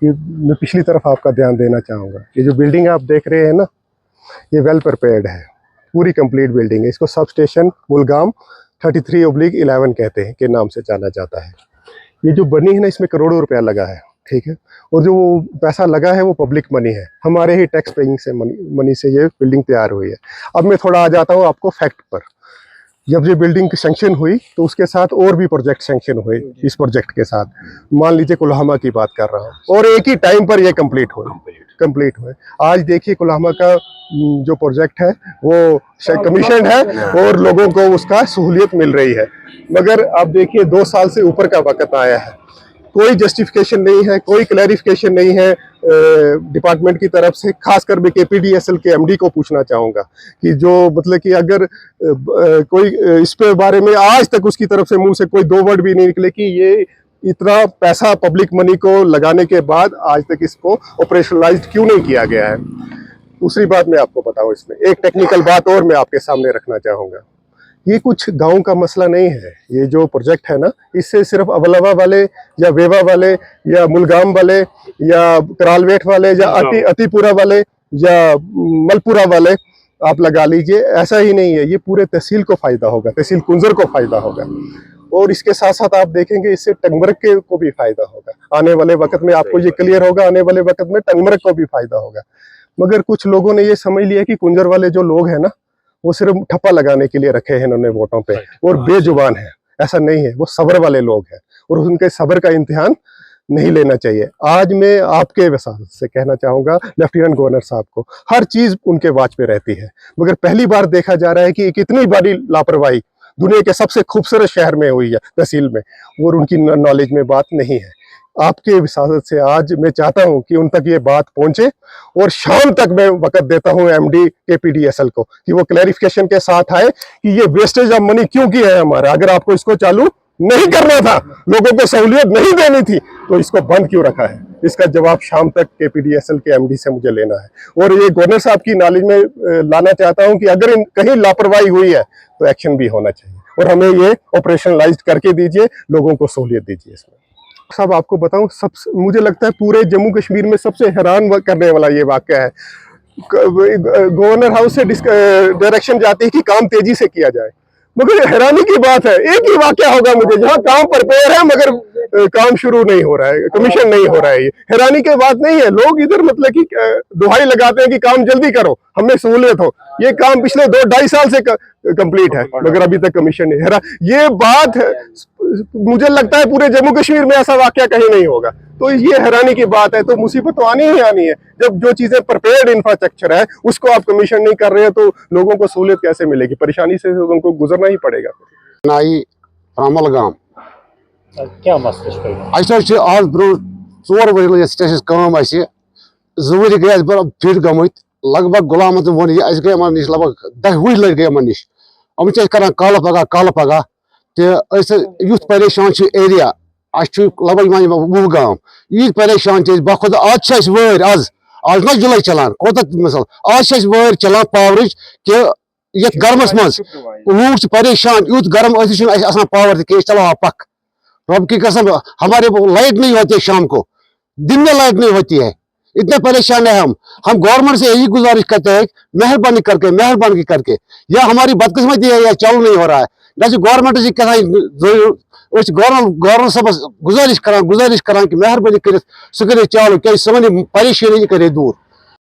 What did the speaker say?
ये मैं पिछली तरफ आपका ध्यान देना चाहूँगा। ये जो बिल्डिंग आप देख रहे हैं ना, ये वेल प्रिपेयर्ड है, पूरी कंप्लीट बिल्डिंग है। इसको सब स्टेशन मुलगाम 33/11 कहते हैं के नाम से जाना जाता है। ये जो बनी है ना, इसमें करोड़ों रुपया लगा है, ठीक है। और जो पैसा लगा है वो पब्लिक मनी है, हमारे ही टैक्स पेइंग से मनी से ये बिल्डिंग तैयार हुई है। अब मैं थोड़ा आ जाता हूँ आपको फैक्ट पर। जब ये बिल्डिंग सैंक्शन हुई तो उसके साथ और भी प्रोजेक्ट सैंक्शन हुए। इस प्रोजेक्ट के साथ मान लीजिए कुल्हामा की बात कर रहा हूँ, और एक ही टाइम पर ये कंप्लीट हुए। आज देखिए कुल्हामा का जो प्रोजेक्ट है वो कमीशन है और लोगों को उसका सहूलियत मिल रही है। मगर अब देखिए 2 साल से ऊपर का वक्त आया है, कोई जस्टिफिकेशन नहीं है, कोई क्लैरिफिकेशन नहीं है डिपार्टमेंट की तरफ से। खासकर मैं KPDSL के MD को पूछना चाहूँगा कि जो मतलब कि अगर कोई इस पे बारे में आज तक उसकी तरफ से मुंह से कोई 2 वर्ड भी नहीं निकले कि ये इतना पैसा पब्लिक मनी को लगाने के बाद आज तक इसको ऑपरेशनलाइज क्यों नहीं किया गया है। दूसरी बात मैं आपको बताऊं, इसमें एक टेक्निकल बात और मैं आपके सामने रखना चाहूँगा। ये कुछ गांव का मसला नहीं है। ये जो प्रोजेक्ट है ना, इससे सिर्फ अवलवा वाले या वेवा वाले या मुलगाम वाले या करालवेट वाले या अतिपुरा वाले या मलपुरा वाले आप लगा लीजिए, ऐसा ही नहीं है। ये पूरे तहसील को फायदा होगा, तहसील कुंजर को फायदा होगा। और इसके साथ साथ आप देखेंगे इससे टंगमर्ग के को भी फायदा होगा। आने वाले वक्त में आपको ये क्लियर होगा, आने वाले वक्त में टंगमर्ग को भी फायदा होगा। मगर कुछ लोगों ने ये समझ लिया कि कुंजर वाले जो लोग हैं ना, वो सिर्फ ठप्पा लगाने के लिए रखे हैं इन्होंने वोटों पे, और बेजुबान है। ऐसा नहीं है, वो सब्र वाले लोग हैं और उनके सब्र का इम्तिहान नहीं लेना चाहिए। आज मैं आपके वसात से कहना चाहूँगा लेफ्टिनेंट गवर्नर साहब को, हर चीज़ उनके वाच पे रहती है, मगर पहली बार देखा जा रहा है कि कितनी बड़ी लापरवाही दुनिया के सबसे खूबसूरत शहर में हुई है, तहसील में, और उनकी नॉलेज में बात नहीं है। आपके विसासत से आज मैं चाहता हूं कि उन तक ये बात पहुंचे, और शाम तक मैं वक्त देता हूं MD KPDSL को कि वो क्लैरिफिकेशन के साथ आए कि ये वेस्टेज ऑफ मनी क्यों किया है हमारा। अगर आपको इसको चालू नहीं करना था, लोगों को सहूलियत नहीं देनी थी, तो इसको बंद क्यों रखा है। इसका जवाब शाम तक KPDSL के MD से मुझे लेना है। और ये गवर्नर साहब की नॉलेज में लाना चाहता हूँ कि अगर कहीं लापरवाही हुई है तो एक्शन भी होना चाहिए, और हमें ये ऑपरेशनलाइज करके दीजिए, लोगों को सहूलियत दीजिए। इसमें साहब आपको बताऊं, सब मुझे लगता है पूरे जम्मू कश्मीर में सबसे हैरान करने वाला ये वाकया है। गवर्नर हाउस से डायरेक्शन जाती है कि काम तेजी से किया जाए, मगर हैरानी की बात है एक ही वाकया होगा मुझे, जहाँ काम प्रिपेयर है मगर काम शुरू नहीं हो रहा है, कमीशन नहीं हो रहा है। ये हैरानी की बात नहीं है। लोग इधर मतलब कि दुहाई लगाते हैं कि काम जल्दी करो, हमें सहूलियत हो। ये काम पिछले 2-2.5 साल से कंप्लीट है, मगर अभी तक कमीशन नहीं। ये बात मुझे लगता है पूरे जम्मू कश्मीर में ऐसा वाकया कहीं नहीं होगा। तो ये हैरानी की बात है। तो मुसीबत तो आनी ही आनी है जब जो चीजें प्रिपेयर्ड इंफ्रास्ट्रक्चर है उसको आप कमीशन नहीं कर रहे हैं, तो लोगों को सहूलियत कैसे मिलेगी। परेशानी से उनको गुजरना ही पड़ेगा। नाई रामलगाम क्या मसला आज ब्रो 4 वरी कम 2 वरी गए फिट गमत लगभग गुलाम वो गए निश लगभग 10 वुह लट गए निश हम कर कल पगह युथ परेशान एरिया लगभग 20 गांव यी परेशान बखुद आज वह आज ना जुलाई चलान कोत मिसाल आज वह चलान पावर कि ये गर्मस मज लूक परेशान युथ गर्म पावर चलो पक रब की कसम हमारे लाइट नहीं होती है, शाम को दिन में लाइट नहीं होती है। इतने परेशान है हम गवर्नमेंट से यही गुजारिश करते हैं मेहरबानी करके या हमारी बदकिस्मती है या चालू नहीं हो रहा है। जैसे गवर्नमेंट से गवर्नर साहब गुजारिश करा कि मेहरबानी कर सह करे चालू क्या सी परेशानी करे दूर।